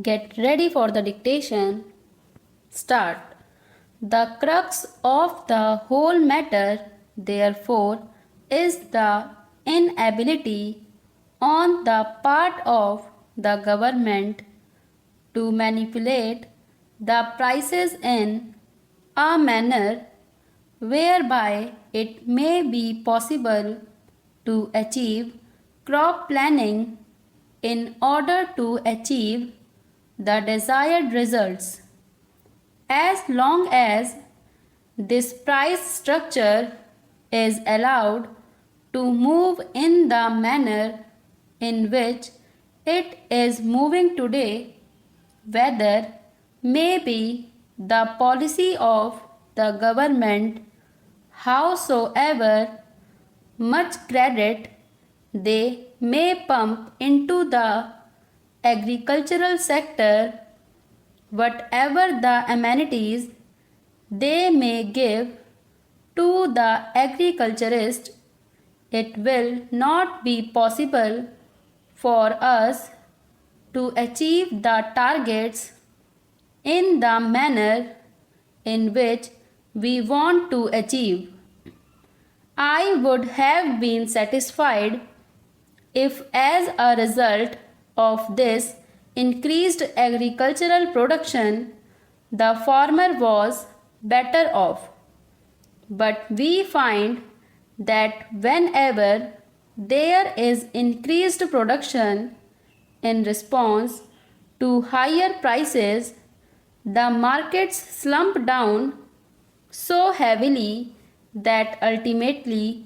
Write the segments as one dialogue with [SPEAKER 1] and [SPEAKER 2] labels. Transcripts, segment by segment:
[SPEAKER 1] Get ready for the dictation. Start. The crux of the whole matter, therefore, is the inability on the part of the government to manipulate the prices in a manner whereby it may be possible to achieve crop planning in order to achieve the desired results. As long as this price structure is allowed to move in the manner in which it is moving today, whether may be the policy of the government, howsoever much credit they may pump into the agricultural sector, whatever the amenities they may give to the agriculturist, it will not be possible for us to achieve the targets in the manner in which we want to achieve. I would have been satisfied if, as a result of this increased agricultural production, the farmer was better off. But we find that whenever there is increased production in response to higher prices, the markets slump down so heavily that ultimately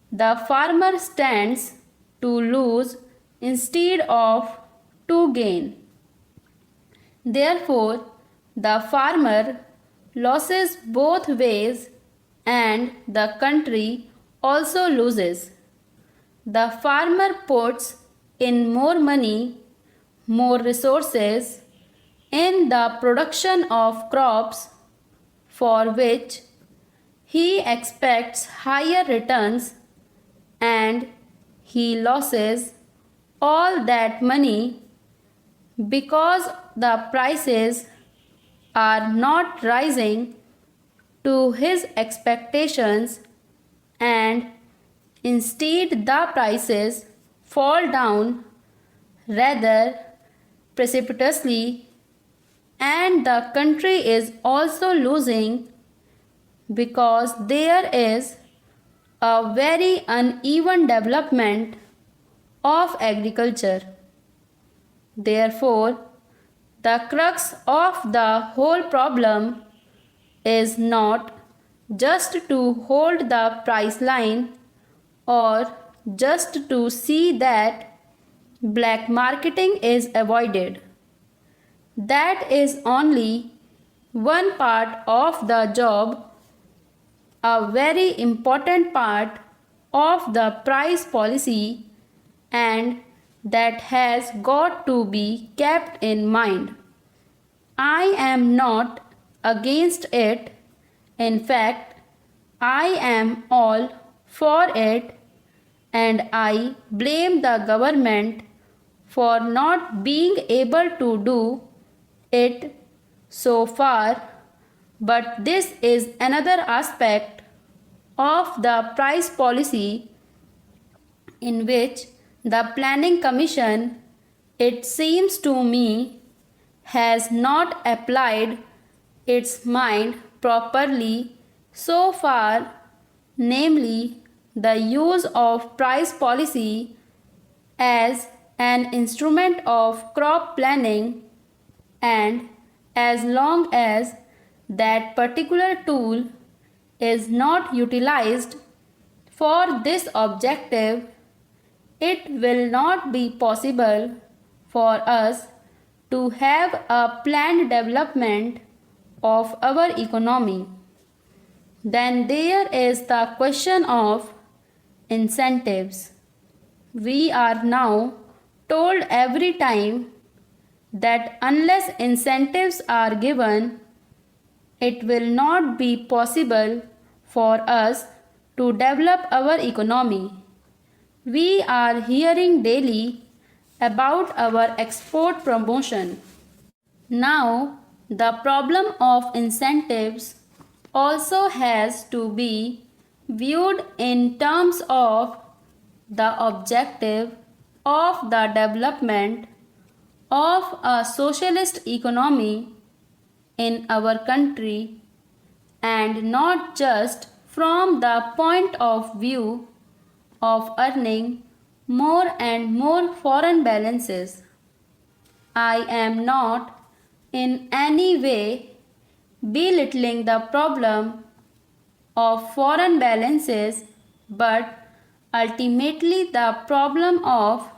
[SPEAKER 1] the farmer stands to lose instead of to gain. Therefore, the farmer loses both ways and the country also loses. The farmer puts in more money, more resources in the production of crops for which he expects higher returns, and he loses all that money because the prices are not rising to his expectations, and instead the prices fall down rather precipitously, and the country is also losing because there is a very uneven development of agriculture. Therefore, the crux of the whole problem is not just to hold the price line or just to see that black marketing is avoided. That is only one part of the job. A very important part of the price policy, and that has got to be kept in mind. I am not against it. In fact, I am all for it, and I blame the government for not being able to do it so far. But this is another aspect of the price policy in which the Planning Commission, it seems to me, has not applied its mind properly so far, namely the use of price policy as an instrument of crop planning, and as long as that particular tool is not utilized for this objective, it will not be possible for us to have a planned development of our economy. Then there is the question of incentives. We are now told every time that unless incentives are given, it will not be possible for us to develop our economy. We are hearing daily about our export promotion. Now, the problem of incentives also has to be viewed in terms of the objective of the development of a socialist economy in our country and not just from the point of view of earning more and more foreign balances. I am not in any way belittling the problem of foreign balances, but ultimately the problem of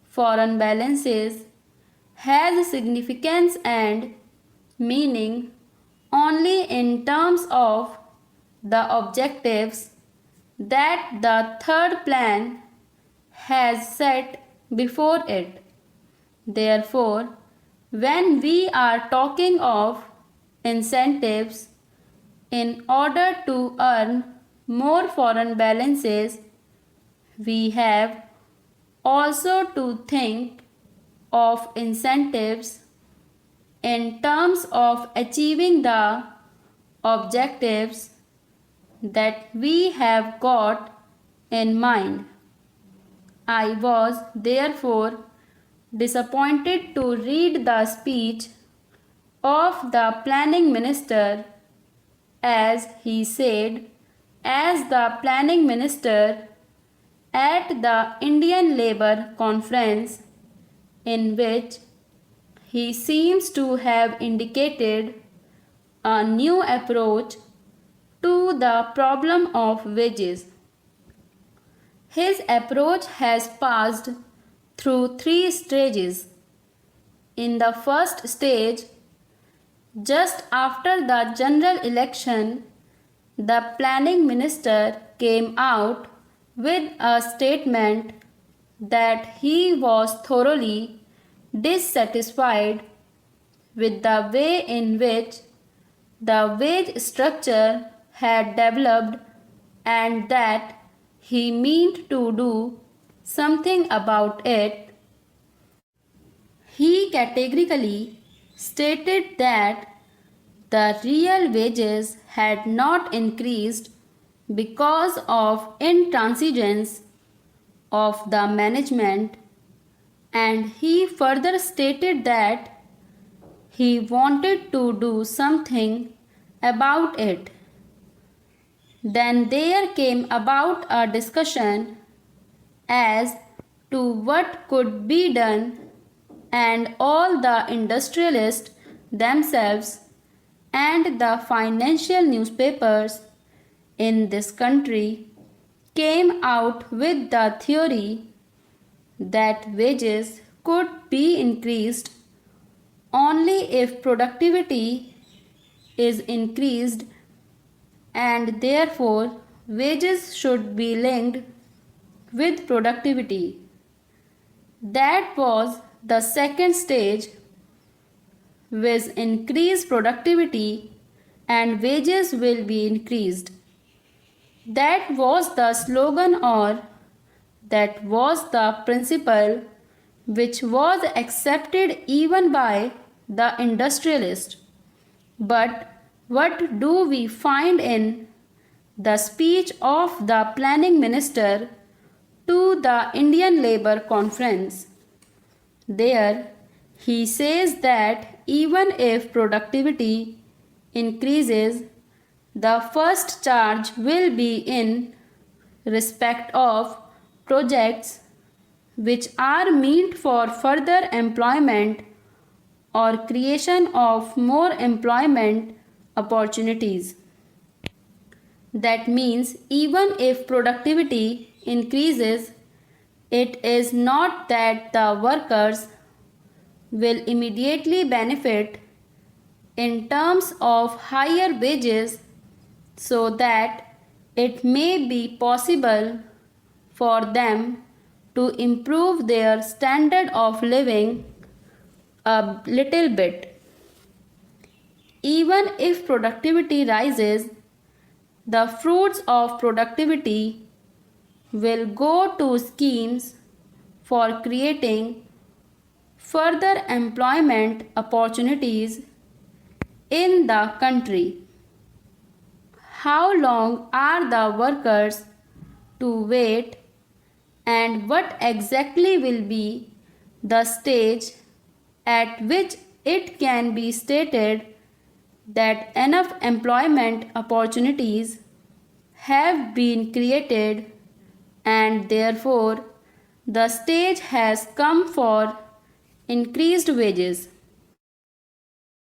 [SPEAKER 1] foreign balances has significance and meaning only in terms of the objectives that the third plan has set before it. Therefore, when we are talking of incentives in order to earn more foreign balances, we have also to think of incentives in terms of achieving the objectives that we have got in mind. I was therefore disappointed to read the speech of the planning minister as he said, as the planning minister at the Indian Labour Conference, in which he seems to have indicated a new approach to the problem of wages. His approach has passed through three stages. In the first stage, just after the general election, the planning minister came out with a statement that he was thoroughly dissatisfied with the way in which the wage structure had developed and that he meant to do something about it. He categorically stated that the real wages had not increased because of intransigence of the management, and he further stated that he wanted to do something about it. Then there came about a discussion as to what could be done, and all the industrialists themselves and the financial newspapers in this country came out with the theory that wages could be increased only if productivity is increased, and therefore wages should be linked with productivity. That was the second stage, with increased productivity and wages will be increased. That was the slogan, or that was the principle which was accepted even by the industrialist. But what do we find in the speech of the planning minister to the Indian Labour Conference? There he says that even if productivity increases, the first charge will be in respect of projects which are meant for further employment or creation of more employment opportunities. That means even if productivity increases, it is not that the workers will immediately benefit in terms of higher wages, so that it may be possible for them to improve their standard of living a little bit. Even if productivity rises, the fruits of productivity will go to schemes for creating further employment opportunities in the country? How long are the workers to wait, and what exactly will be the stage at which it can be stated that enough employment opportunities have been created and therefore the stage has come for increased wages?